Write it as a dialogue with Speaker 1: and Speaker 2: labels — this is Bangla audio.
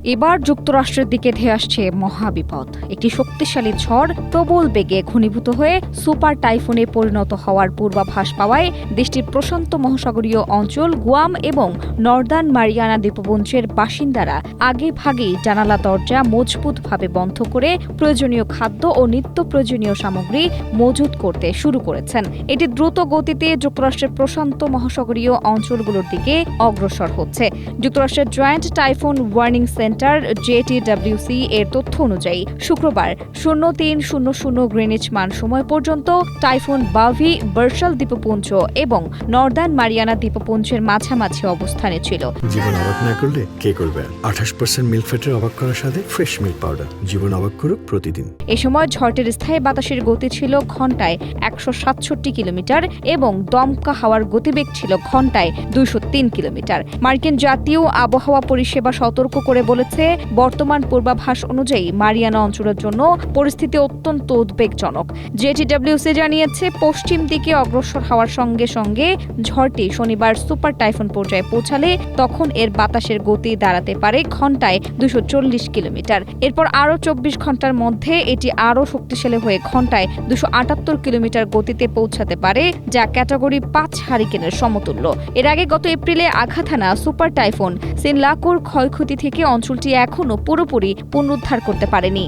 Speaker 1: এবার যুক্তরাষ্ট্রের দিকে ধেয়ে আসছে মহাবিপদ। একটি শক্তিশালী ঝড় প্রবল বেগে ঘনীভূত হয়ে সুপার টাইফুনে পরিণত হওয়ার পূর্বাভাস পাওয়ায় দেশটির প্রশান্ত মহাসাগরীয় অঞ্চল গুয়াম এবং নর্দার্ন মারিয়ানা দ্বীপপুঞ্জের বাসিন্দারা আগেভাগেই জানালা দরজা মজবুতভাবে বন্ধ করে প্রয়োজনীয় খাদ্য ও নিত্য প্রয়োজনীয় সামগ্রী মজুত করতে শুরু করেছেন। এটি দ্রুত গতিতে যুক্তরাষ্ট্রের প্রশান্ত মহাসাগরীয় অঞ্চলগুলোর দিকে অগ্রসর হচ্ছে। যুক্তরাষ্ট্রের joint typhoon warning centre JTWC এর তথ্য অনুযায়ী শুক্রবার 03:00 গ্রিনিচ মান সময় পর্যন্ত টাইফুন বাভি বার্শাল দ্বীপপুঞ্জ এবং নর্দার্ন মারিয়ানা দ্বীপপুঞ্জের মাঝামাঝি অবস্থানে ছিল।
Speaker 2: জীবন অবাক না করলে কে করবে? 28% মিল্ক ফ্যাটের অবাক করার সাথে ফ্রেশ মিল্ক পাউডার। জীবন অবাক করুক প্রতিদিন।
Speaker 1: এ সময় ঝড়টির স্থায়ী বাতাসের গতি ছিল ঘন্টায় 167 কিলোমিটার এবং দমকা হাওয়ার গতিবেগ ছিল ঘন্টায় 203 কিলোমিটার। মার্কিন জাতীয় আবহাওয়া পরিষেবা সতর্ক করে বলেছে, বর্তমান পূর্বাভাস অনুযায়ী মারিয়ানা অঞ্চলের জন্য পরিস্থিতি অত্যন্ত উদ্বেগজনক। JTWC জানিয়েছে, পশ্চিম দিকে অগ্রসর হওয়ার সঙ্গে সঙ্গে ঝড়টি শনিবার সুপার টাইফুন পর্যায়ে পৌঁছালে তখন এর বাতাসের গতি দাঁড়াতে পারে ঘন্টায় 240 কিলোমিটার। এরপর আরও 24 ঘন্টার মধ্যে এটি আরও শক্তিশালী হয়ে ঘন্টায় 278 কিলোমিটার গতিতে পৌঁছাতে পারে, যা ক্যাটাগরি 5 হারিকেনের সমতুল্য। এর আগে গত এপ্রিলে আঘাত হানা সুপার টাইফুন সিনলাকুর ক্ষয়ক্ষতি থেকে অঞ্চলটি এখনও পুরোপুরি পুনরুদ্ধার করতে পারেনি।